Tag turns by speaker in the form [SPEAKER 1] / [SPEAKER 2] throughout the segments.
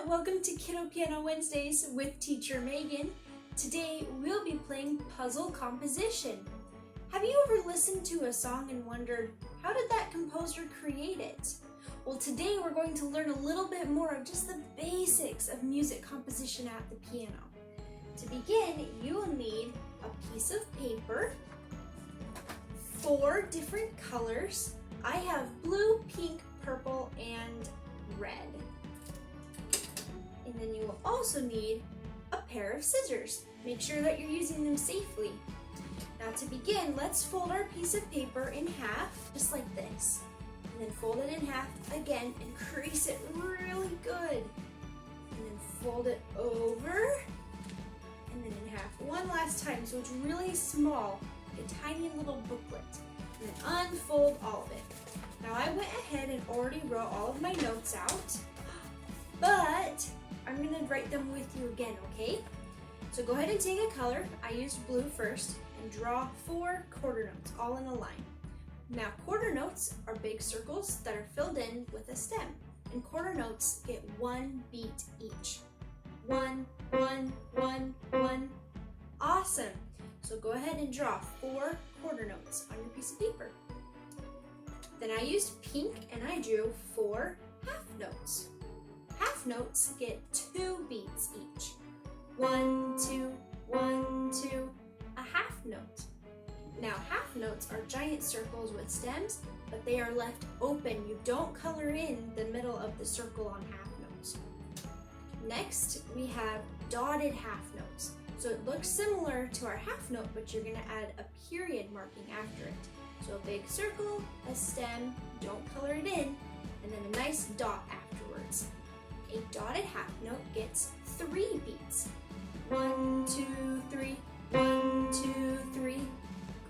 [SPEAKER 1] Welcome to Kiddo Piano Wednesdays with Teacher Megan. Today we'll be playing puzzle composition. Have you ever listened to a song and wondered, how did that composer create it? Well, today we're going to learn a little bit more of just the basics of music composition at the piano. To begin, you will need a piece of paper, 4 different colors. I have blue, pink, purple, and red. And then you will also need a pair of scissors. Make sure that you're using them safely. Now to begin, let's fold our piece of paper in half, just like this. And then fold it in half again and crease it really good. And then fold it over, and then in half one last time so it's really small, like a tiny little booklet. And then unfold all of it. Now I went ahead and already wrote all of my notes out, but I'm gonna write them with you again, okay? So go ahead and take a color. I used blue first, and draw 4 quarter notes, all in a line. Now quarter notes are big circles that are filled in with a stem, and quarter notes get 1 beat each. 1, 1, 1, 1. Awesome! So go ahead and draw 4 quarter notes on your piece of paper. Then I used pink and I drew 4 half notes. Half notes get 2 beats each. 1, 2, 1, 2, a half note. Now half notes are giant circles with stems, but they are left open. You don't color in the middle of the circle on half notes. Next, we have dotted half notes. So it looks similar to our half note, but you're gonna add a period marking after it. So a big circle, a stem, don't color it in, and then a nice dot afterwards. A dotted half note gets 3 beats. 1, 2, 3, 1, 2, 3.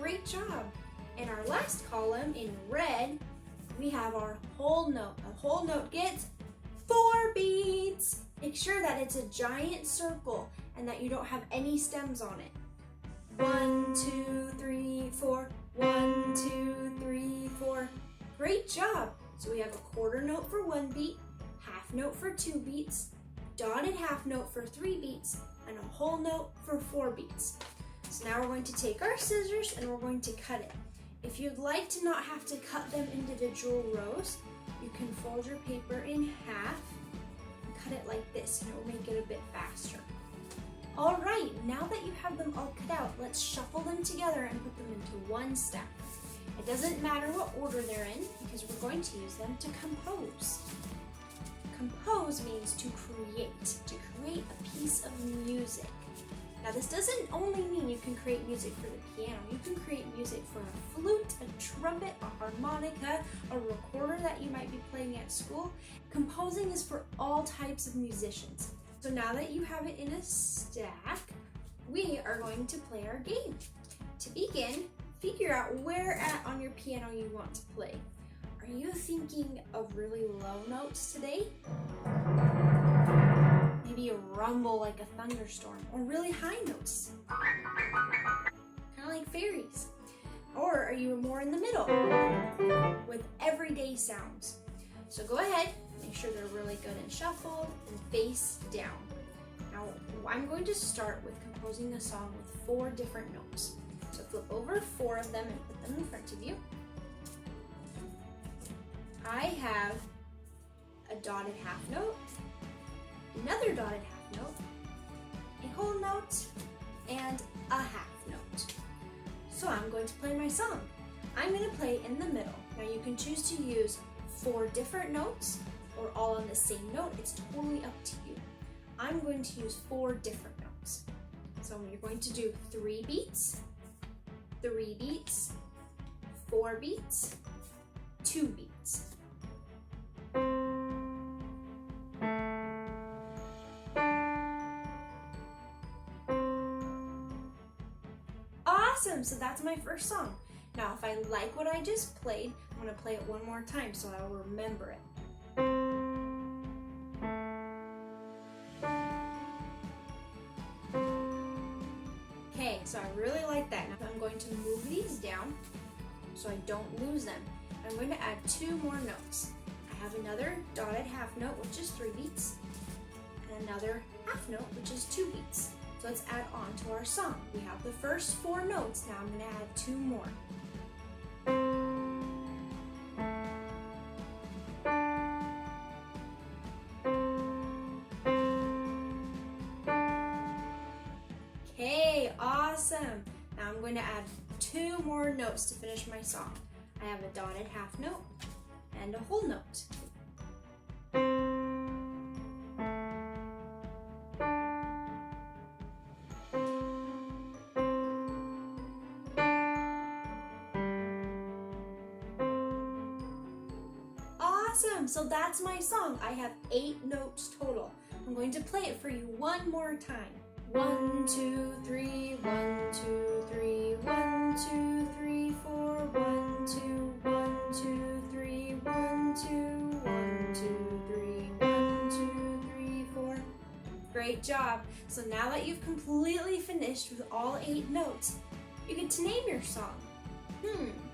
[SPEAKER 1] Great job. In our last column in red, we have our whole note. A whole note gets 4 beats. Make sure that it's a giant circle and that you don't have any stems on it. 1, 2, 3, 4. 1, 2, 3, 4. Great job. So we have a quarter note for 1 beat, half note for 2 beats, dotted half note for 3 beats, and a whole note for 4 beats. So now we're going to take our scissors and we're going to cut it. If you'd like to not have to cut them individual rows, you can fold your paper in half and cut it like this, and it will make it a bit faster. All right, now that you have them all cut out, let's shuffle them together and put them into one stack. It doesn't matter what order they're in because we're going to use them to compose. Compose means to create a piece of music. Now this doesn't only mean you can create music for the piano, you can create music for a flute, a trumpet, a harmonica, a recorder that you might be playing at school. Composing is for all types of musicians. So now that you have it in a stack, we are going to play our game. To begin, figure out where on your piano you want to play. Are you thinking of really low notes today? Maybe a rumble like a thunderstorm, or really high notes, kind of like fairies. Or are you more in the middle with everyday sounds? So go ahead, make sure they're really good and shuffled and face down. Now I'm going to start with composing a song with 4 different notes. So flip over 4 of them and put them in front of you. I have a dotted half note, another dotted half note, a whole note, and a half note. So I'm going to play my song. I'm going to play in the middle. Now you can choose to use 4 different notes or all on the same note. It's totally up to you. I'm going to use 4 different notes. So you're going to do 3 beats, 3 beats, 4 beats, 2 beats. Awesome, so that's my first song. Now if I like what I just played, I'm going to play it one more time so I'll remember it. Okay, so I really like that. Now I'm going to move these down so I don't lose them. I'm going to add 2 more notes. I have another dotted half note, which is 3 beats, and another half note, which is 2 beats. So let's add on to our song. We have the first 4 notes, now I'm going to add 2 more. Okay, awesome. Now I'm going to add 2 more notes to finish my song. I have a dotted half note and a whole note. Awesome, so that's my song. I have 8 notes total. I'm going to play it for you one more time. 1, 2, 3, 1, 2, 3, 1, 2, 3, 4, 1, 2, 1, 2, 3, 1, 2, 1, 2, 3, 1, 2, 3, 4. Great job. So now that you've completely finished with all 8 notes, you get to name your song.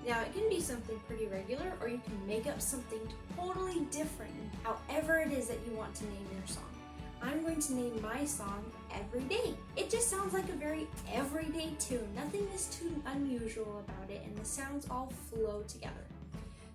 [SPEAKER 1] Now it can be something pretty regular, or you can make up something totally different, however it is that you want to name your song. I'm going to name my song Every Day. It just sounds like a very everyday tune. Nothing is too unusual about it, and the sounds all flow together.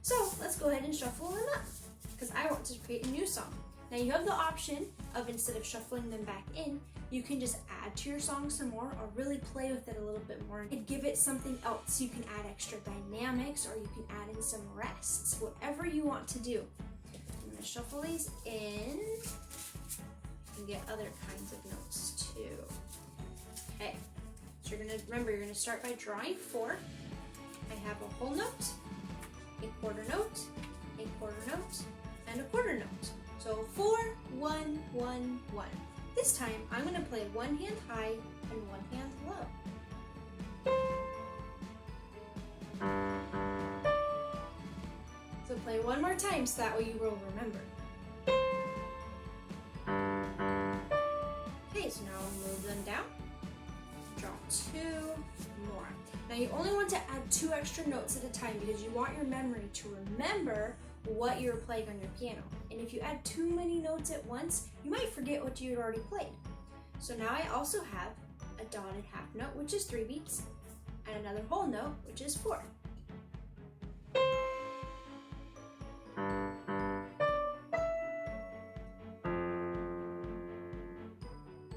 [SPEAKER 1] So let's go ahead and shuffle them up, because I want to create a new song. Now you have the option of, instead of shuffling them back in, you can just add to your song some more, or really play with it a little bit more and give it something else. You can add extra dynamics, or you can add in some rests, whatever you want to do. I'm going to shuffle these in and get other kinds of notes too. Okay, so you're going to start by drawing 4. I have a whole note, a quarter note, a quarter note, and a quarter note. So 4, 1, 1, 1. This time, I'm going to play one hand high and one hand low. So play one more time so that way you will remember. Okay, so now I'll move them down. Draw 2 more. Now you only want to add 2 extra notes at a time, because you want your memory to remember what you're playing on your piano. And if you add too many notes at once, you might forget what you had already played. So now I also have a dotted half note, which is 3 beats, and another whole note, which is 4.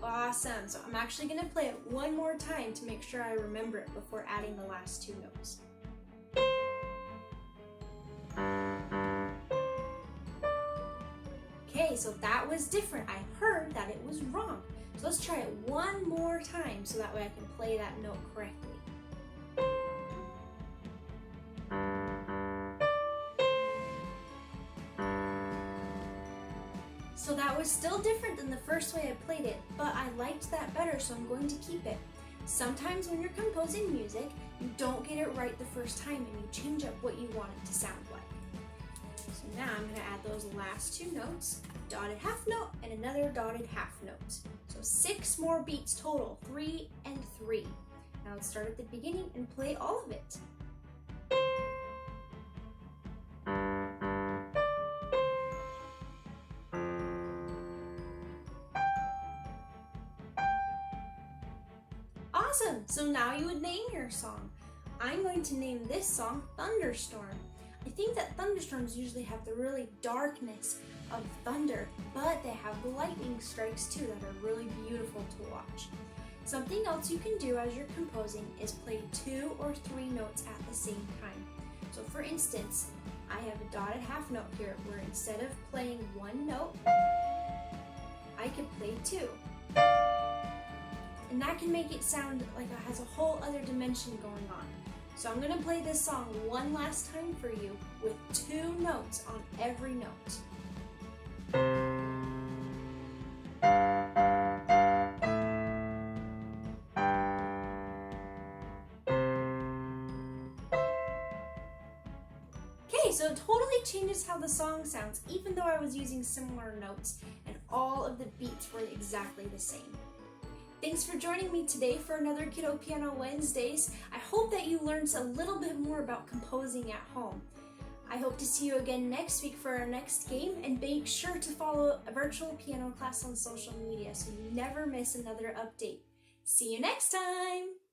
[SPEAKER 1] Awesome, so I'm actually going to play it one more time to make sure I remember it before adding the last 2 notes. Okay, so that was different. I heard that it was wrong. So let's try it one more time so that way I can play that note correctly. So that was still different than the first way I played it, but I liked that better, so I'm going to keep it. Sometimes when you're composing music, you don't get it right the first time and you change up what you want it to sound like. So now I'm going to add those last 2 notes, a dotted half note and another dotted half note. So 6 more beats total, 3 and 3. Now let's start at the beginning and play all of it. Awesome! So now you would name your song. I'm going to name this song Thunderstorm. I think that thunderstorms usually have the really darkness of thunder, but they have the lightning strikes too that are really beautiful to watch. Something else you can do as you're composing is play 2 or 3 notes at the same time. So for instance, I have a dotted half note here where instead of playing 1 note, I could play 2. And that can make it sound like it has a whole other dimension going on. So I'm going to play this song one last time for you with 2 notes on every note. Okay, so it totally changes how the song sounds, even though I was using similar notes and all of the beats were exactly the same. Thanks for joining me today for another Kiddo Piano Wednesdays. I hope that you learned a little bit more about composing at home. I hope to see you again next week for our next game, and make sure to follow a virtual piano class on social media so you never miss another update. See you next time!